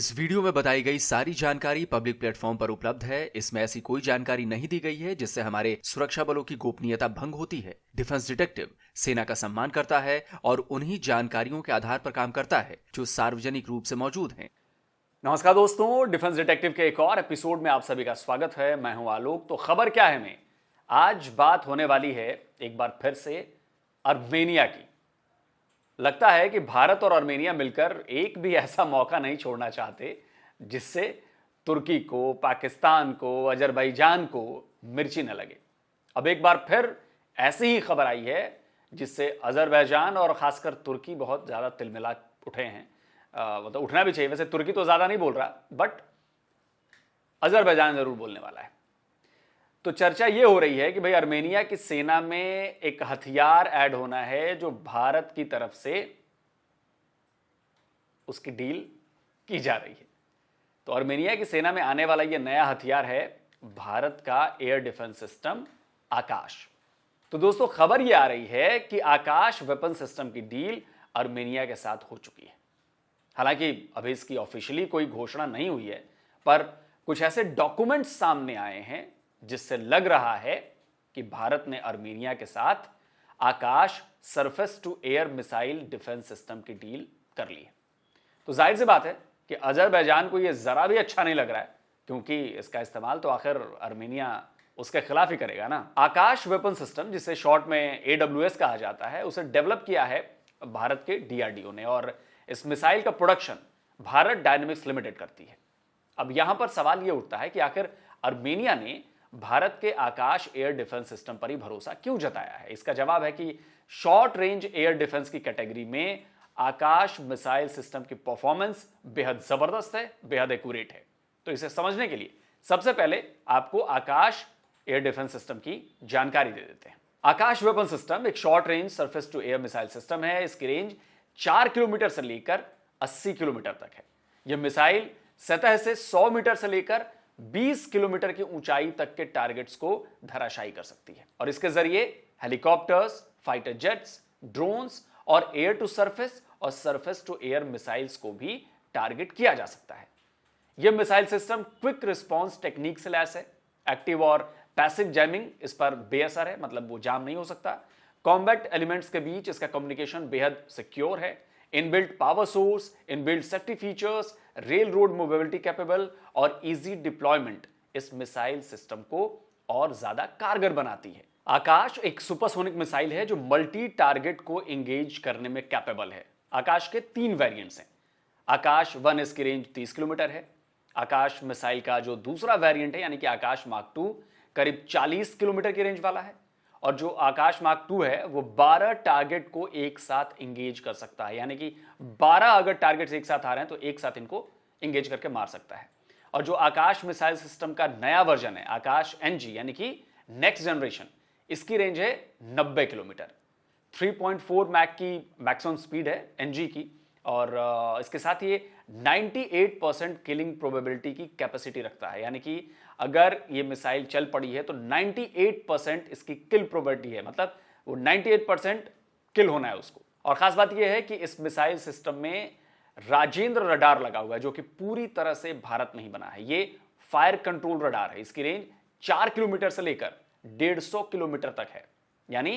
इस वीडियो में बताई गई सारी जानकारी पब्लिक प्लेटफॉर्म पर उपलब्ध है। इसमें ऐसी कोई जानकारी नहीं दी गई है जिससे हमारे सुरक्षा बलों की गोपनीयता भंग होती है। डिफेंस डिटेक्टिव सेना का सम्मान करता है और उन्हीं जानकारियों के आधार पर काम करता है जो सार्वजनिक रूप से मौजूद हैं। नमस्कार दोस्तों, डिफेंस डिटेक्टिव के एक और एपिसोड में आप सभी का स्वागत है। मैं हूं आलोक। तो खबर क्या है आज बात होने वाली है एक बार फिर से अर्मेनिया की। लगता है कि भारत और अर्मेनिया मिलकर एक भी ऐसा मौका नहीं छोड़ना चाहते जिससे तुर्की को, पाकिस्तान को, अजरबैजान को मिर्ची न लगे। अब एक बार फिर ऐसी ही खबर आई है जिससे अजरबैजान और खासकर तुर्की बहुत ज्यादा तिलमिला उठे हैं। मतलब उठना भी चाहिए। वैसे तुर्की तो ज्यादा नहीं बोल रहा, बट अजरबैजान जरूर बोलने वाला है। तो चर्चा यह हो रही है कि भाई अर्मेनिया की सेना में एक हथियार ऐड होना है जो भारत की तरफ से उसकी डील की जा रही है। तो अर्मेनिया की सेना में आने वाला यह नया हथियार है भारत का एयर डिफेंस सिस्टम आकाश। तो दोस्तों, खबर यह आ रही है कि आकाश वेपन सिस्टम की डील अर्मेनिया के साथ हो चुकी है। हालांकि अभी इसकी ऑफिशियली कोई घोषणा नहीं हुई है, पर कुछ ऐसे डॉक्यूमेंट्स सामने आए हैं जिससे लग रहा है कि भारत ने अर्मेनिया के साथ Akash surface to air missile defence system की डील कर ली है। तो जाहिर सी बात है कि अजरबैजान को यह जरा भी अच्छा नहीं लग रहा है, क्योंकि इसका इस्तेमाल तो आखिर अर्मेनिया उसके खिलाफ ही करेगा ना। आकाश वेपन सिस्टम, जिसे शॉर्ट में AWS कहा जाता है, उसे डेवलप किया है भारत के DRDO ने और इस मिसाइल का प्रोडक्शन भारत डायनेमिक्स लिमिटेड करती है। अब यहां पर सवाल यह उठता है कि आखिर अर्मेनिया ने भारत के आकाश एयर डिफेंस सिस्टम पर ही भरोसा क्यों जताया है। इसका जवाब है कि शॉर्ट रेंज एयर डिफेंस की कैटेगरी में आकाश मिसाइल सिस्टम की परफॉर्मेंस बेहद जबरदस्त है, बेहद एक्यूरेट है। तो इसे समझने के लिए सबसे पहले आपको आकाश एयर डिफेंस सिस्टम की जानकारी दे देते हैं। आकाश वेपन सिस्टम एक short range surface to air missile system है। इसकी रेंज 4 किलोमीटर से लेकर 80 किलोमीटर तक है। यह मिसाइल सतह से 100 मीटर से लेकर 20 किलोमीटर की ऊंचाई तक के टारगेट्स को धराशायी कर सकती है और इसके जरिए हेलीकॉप्टर्स, फाइटर जेट्स, ड्रोन्स और एयर टू सरफेस और सरफेस टू एयर मिसाइल्स को भी टारगेट किया जा सकता है। यह missile system quick response technique से लैस है। एक्टिव और पैसिव जैमिंग इस पर बेअसर है, मतलब वो जाम नहीं हो सकता। कॉम्बैट एलिमेंट्स के बीच इसका कम्युनिकेशन बेहद सिक्योर है। Inbuilt power source, inbuilt safety features, rail road mobility capable और इजी डिप्लॉयमेंट इस मिसाइल सिस्टम को और ज्यादा कारगर बनाती है। आकाश एक सुपरसोनिक मिसाइल है जो मल्टी टारगेट को एंगेज करने में कैपेबल है। आकाश के 3 वेरिएंट्स हैं। आकाश 1, इसकी रेंज 30 किलोमीटर है। आकाश मिसाइल का जो दूसरा वेरिएंट है यानी कि आकाश मार्क 2 करीब 40 किलोमीटर की रेंज वाला है और जो आकाश मार्क 2 है वो 12 टारगेट को एक साथ एंगेज कर सकता है। यानी कि 12 अगर टारगेट्स एक साथ आ रहे हैं तो एक साथ इनको एंगेज करके मार सकता है। और जो आकाश मिसाइल सिस्टम का नया वर्जन है आकाश NG यानी कि नेक्स्ट जनरेशन, इसकी रेंज है 90 किलोमीटर। 3.4 मैक की मैक्सिमम स्पीड है NG की और इसके साथ ये 98% किलिंग प्रोबेबिलिटी की कैपेसिटी रखता है। यानी कि अगर ये मिसाइल चल पड़ी है तो 98% इसकी किल प्रोबेबिलिटी है, मतलब वो 98% किल होना है उसको। और खास बात यह है कि इस मिसाइल सिस्टम में राजेंद्र रडार लगा हुआ है जो कि पूरी तरह से भारत में ही बना है। ये फायर कंट्रोल रडार है। इसकी रेंज 4 किलोमीटर से लेकर 150 किलोमीटर तक है। यानी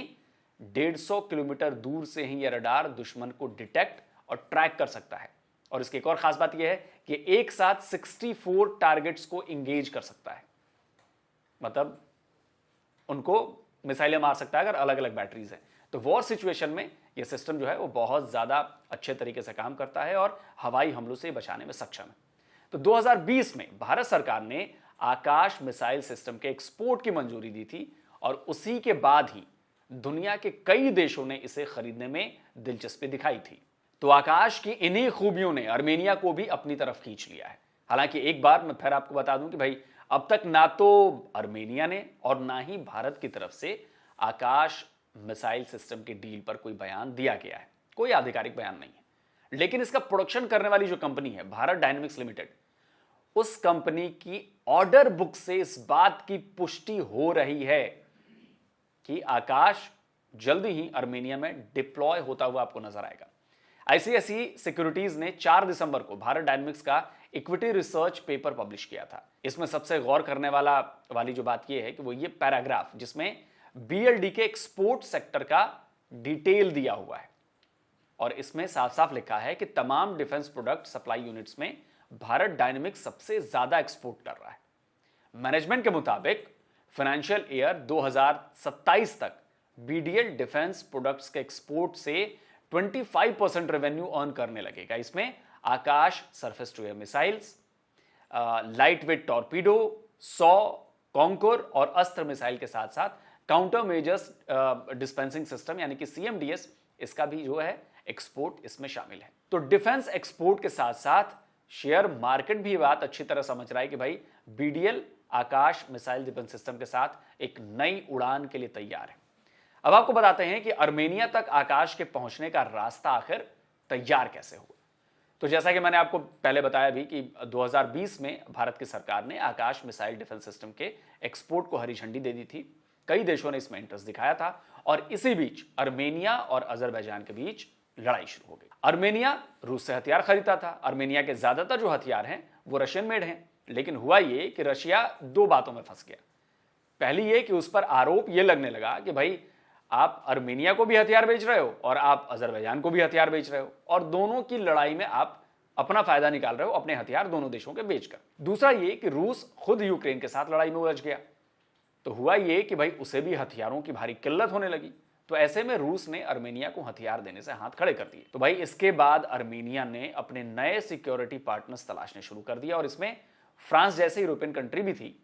150 किलोमीटर दूर से ही यह रडार दुश्मन को डिटेक्ट और ट्रैक कर सकता है। और इसकी एक और खास बात यह है कि एक साथ 64 टारगेट्स को इंगेज कर सकता है, मतलब उनको मिसाइलें मार सकता है अगर अलग अलग बैटरीज हैं। तो वॉर सिचुएशन में यह सिस्टम जो है वो बहुत ज्यादा अच्छे तरीके से काम करता है और हवाई हमलों से बचाने में सक्षम है। तो 2020 में भारत सरकार ने आकाश मिसाइल सिस्टम के एक्सपोर्ट की मंजूरी दी थी और उसी के बाद ही दुनिया के कई देशों ने इसे खरीदने में दिलचस्पी दिखाई थी। तो आकाश की इन्हीं खूबियों ने अर्मेनिया को भी अपनी तरफ खींच लिया है। हालांकि एक बार मैं फिर आपको बता दूं कि भाई अब तक ना तो अर्मेनिया ने और ना ही भारत की तरफ से आकाश मिसाइल सिस्टम की डील पर कोई बयान दिया गया है, कोई आधिकारिक बयान नहीं है। लेकिन इसका प्रोडक्शन करने वाली जो कंपनी है भारत डायनेमिक्स लिमिटेड, उस कंपनी की ऑर्डर बुक से इस बात की पुष्टि हो रही है कि आकाश जल्दी ही अर्मेनिया में डिप्लॉय होता हुआ आपको नजर आएगा। ICSE सिक्योरिटीज ने 4 दिसंबर को भारत डायनेमिक्स का इक्विटी रिसर्च पेपर पब्लिश किया था। इसमें सबसे गौर करने वाली जो बात यह है कि वो ये पैराग्राफ जिसमें बीएलडी के एक्सपोर्ट सेक्टर का डिटेल दिया हुआ है और इसमें साफ साफ लिखा है कि तमाम डिफेंस प्रोडक्ट सप्लाई यूनिट्स में भारत डायनेमिक्स सबसे ज्यादा एक्सपोर्ट कर रहा है। मैनेजमेंट के मुताबिक फाइनेंशियल ईयर 2027 तक बीडीएल डिफेंस प्रोडक्ट्स के एक्सपोर्ट से 25% रेवेन्यू अर्न करने लगेगा। इसमें Akash surface to air missiles, light weight torpedo, 100 कॉन्कोर और अस्त्र मिसाइल के साथ साथ काउंटर मेजर्स डिस्पेंसिंग सिस्टम यानी कि सीएमडीएस, इसका भी जो है एक्सपोर्ट इसमें शामिल है। तो डिफेंस एक्सपोर्ट के साथ साथ शेयर मार्केट भी बात अच्छी तरह समझ रहा है कि भाई बीडीएल आकाश मिसाइल डिफेंस सिस्टम के साथ एक नई उड़ान के लिए तैयार है। अब आपको बताते हैं कि अर्मेनिया तक आकाश के पहुंचने का रास्ता आखिर तैयार कैसे हुआ। तो जैसा कि मैंने आपको पहले बताया भी कि 2020 में भारत की सरकार ने आकाश मिसाइल डिफेंस सिस्टम के एक्सपोर्ट को हरी झंडी दे दी थी। कई देशों ने इसमें इंटरेस्ट दिखाया था और इसी बीच अर्मेनिया और अजरबैजान के बीच लड़ाई शुरू हो गई। अर्मेनिया रूस से हथियार खरीदता था। अर्मेनिया के ज्यादातर जो हथियार हैं वो रशियन मेड हैं, लेकिन हुआ ये कि रशिया दो बातों में फंस गया। पहली ये कि उस पर आरोप ये लगने लगा कि भाई आप अर्मेनिया को भी हथियार बेच रहे हो और आप अजरबैजान को भी हथियार बेच रहे हो और दोनों की लड़ाई में आप अपना फायदा निकाल रहे हो, अपने हथियार दोनों देशों के बेचकर। दूसरा ये कि रूस खुद यूक्रेन के साथ लड़ाई में उलझ गया। तो हुआ ये कि भाई उसे भी हथियारों की भारी किल्लत होने लगी। तो ऐसे में रूस ने अर्मेनिया को हथियार देने से हाथ खड़े कर दिए। तो भाई इसके बाद अर्मेनिया ने अपने नए सिक्योरिटी पार्टनर्स तलाशने शुरू कर दिया और इसमें फ्रांस जैसे यूरोपियन कंट्री भी थी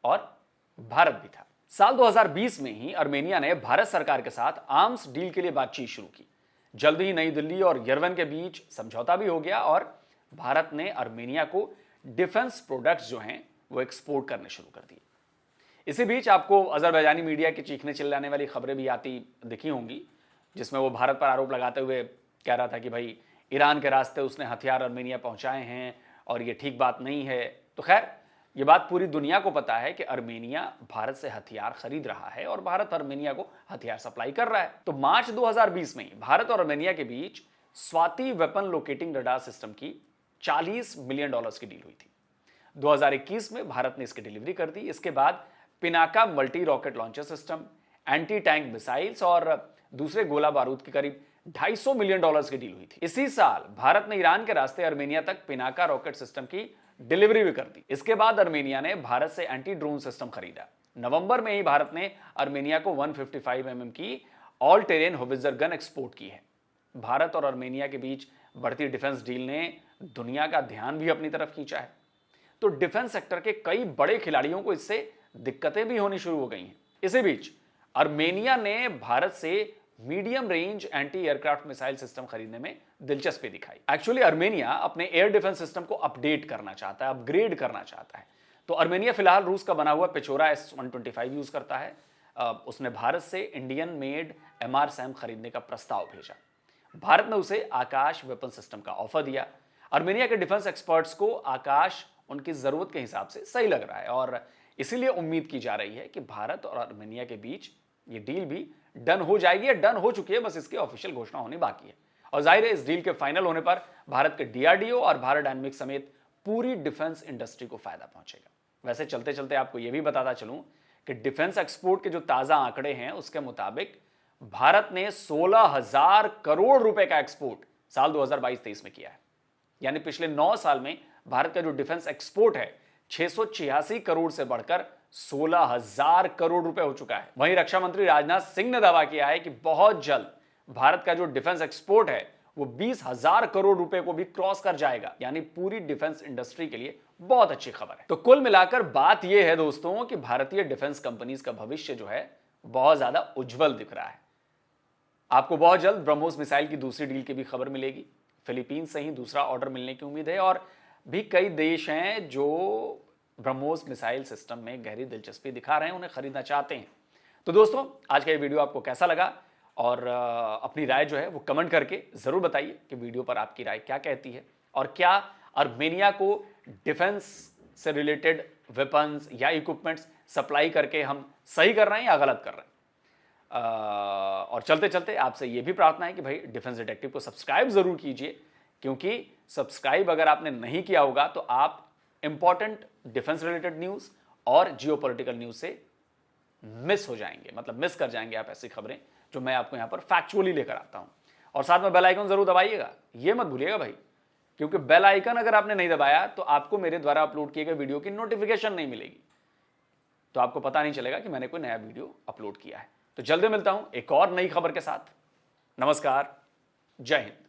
और भारत भी था। साल 2020 में ही अर्मेनिया ने भारत सरकार के साथ आर्म्स डील के लिए बातचीत शुरू की। जल्द ही नई दिल्ली और यरवन के बीच समझौता भी हो गया और भारत ने अर्मेनिया को डिफेंस प्रोडक्ट्स जो हैं वो एक्सपोर्ट करने शुरू कर दिए। इसी बीच आपको अजरबैजानी मीडिया की चीखने चिल्लाने वाली खबरें भी आती दिखी होंगी, जिसमें वो भारत पर आरोप लगाते हुए कह रहा था कि भाई ईरान के रास्ते उसने हथियार अर्मेनिया पहुंचाए हैं और ये ठीक बात नहीं है। तो खैर ये बात पूरी दुनिया को पता है कि अर्मेनिया भारत से हथियार खरीद रहा है और भारत अर्मेनिया को हथियार सप्लाई कर रहा है। तो मार्च 2020 में भारत और अर्मेनिया के बीच Swathi weapon locating radar system की $40 मिलियन की डील हुई थी। 2021 में भारत ने इसकी डिलीवरी कर दी। इसके बाद Pinaka multi rocket launcher system, anti tank missiles और दूसरे गोला बारूद के करीब $250 मिलियन की डील हुई थी। इसी साल भारत ने ईरान के रास्ते अर्मेनिया तक पिनाका रॉकेट सिस्टम की डिलीवरी भी कर दी। इसके बाद अर्मेनिया ने भारत से एंटी ड्रोन सिस्टम खरीदा। नवंबर में ही भारत ने अर्मेनिया को 155 mm की all terrain howitzer gun export की है। भारत और अर्मेनिया के बीच बढ़ती डिफेंस डील ने दुनिया का ध्यान भी अपनी तरफ खींचा है। तो डिफेंस सेक्टर के कई बड़े खिलाड़ियों को इससे दिक्कतें भी होनी शुरू हो गई हैं। इसी बीच अर्मेनिया ने भारत से medium range anti aircraft missile system खरीदने में दिलचस्पी दिखाई। एक्चुअली अर्मेनिया अपने एयर डिफेंस सिस्टम को अपडेट करना चाहता है, अपग्रेड करना चाहता है। तो अर्मेनिया फिलहाल रूस का बना हुआ पेचोरा S-125 यूज करता है। उसने भारत से इंडियन मेड MR-SAM खरीदने का प्रस्ताव भेजा। भारत ने उसे आकाश वेपन सिस्टम का ऑफर दिया। अर्मेनिया के डिफेंस एक्सपर्ट्स को आकाश उनकी जरूरत के हिसाब से सही लग रहा है और इसीलिए उम्मीद की जा रही है कि भारत और अर्मेनिया के बीच ये डील भी डन हो जाएगी या डन हो चुकी है, बस इसकी ऑफिशियल घोषणा होनी बाकी है। और जाहिर है इस डील के फाइनल होने पर भारत के DRDO और भारत डायनेमिक्स समेत पूरी डिफेंस इंडस्ट्री को फायदा पहुंचेगा। वैसे चलते चलते आपको यह भी बताता चलूं कि डिफेंस एक्सपोर्ट के जो ताजा आंकड़े हैं उसके मुताबिक भारत ने 16,000 करोड़ रुपए का एक्सपोर्ट साल 2022-23 में किया है। यानी पिछले 9 साल में भारत का जो डिफेंस एक्सपोर्ट है 686 करोड़ से बढ़कर 16,000 करोड़ रुपए हो चुका है। वहीं रक्षा मंत्री राजनाथ सिंह ने दावा किया है कि बहुत जल्द भारत का जो डिफेंस एक्सपोर्ट है वो 20,000 करोड़ रुपए को भी क्रॉस कर जाएगा। यानी पूरी डिफेंस इंडस्ट्री के लिए बहुत अच्छी खबर है। तो कुल मिलाकर बात यह है दोस्तों कि भारतीय डिफेंस कंपनीज का भविष्य जो है बहुत ज्यादा उज्जवल दिख रहा है। आपको बहुत जल्द ब्रह्मोस मिसाइल की दूसरी डील की भी खबर मिलेगी। फिलीपींस से ही दूसरा ऑर्डर मिलने की उम्मीद है और भी कई देश हैं जो ब्रह्मोस मिसाइल सिस्टम में गहरी दिलचस्पी दिखा रहे हैं, उन्हें खरीदना चाहते हैं। तो दोस्तों आज का ये वीडियो आपको कैसा लगा और अपनी राय जो है वो कमेंट करके जरूर बताइए कि वीडियो पर आपकी राय क्या कहती है और क्या अर्मेनिया को डिफेंस से रिलेटेड वेपन्स या इक्विपमेंट्स सप्लाई करके हम सही कर रहे हैं या गलत कर रहे हैं। और चलते चलते आपसे यह भी प्रार्थना है कि भाई डिफेंस डिटेक्टिव को सब्सक्राइब जरूर कीजिए, क्योंकि सब्सक्राइब अगर आपने नहीं किया होगा तो आप इंपॉर्टेंट डिफेंस रिलेटेड न्यूज और जियोपॉलिटिकल न्यूज से मिस हो जाएंगे, मतलब मिस कर जाएंगे आप ऐसी खबरें जो मैं आपको यहां पर फैक्चुअली लेकर आता हूं। और साथ में बेल आइकन जरूर दबाइएगा, ये मत भूलिएगा भाई, क्योंकि बेल आइकन अगर आपने नहीं दबाया तो आपको मेरे द्वारा अपलोड किए गए वीडियो की नोटिफिकेशन नहीं मिलेगी, तो आपको पता नहीं चलेगा कि मैंने कोई नया वीडियो अपलोड किया है। तो जल्दी मिलता हूं एक और नई खबर के साथ। नमस्कार, जय हिंद।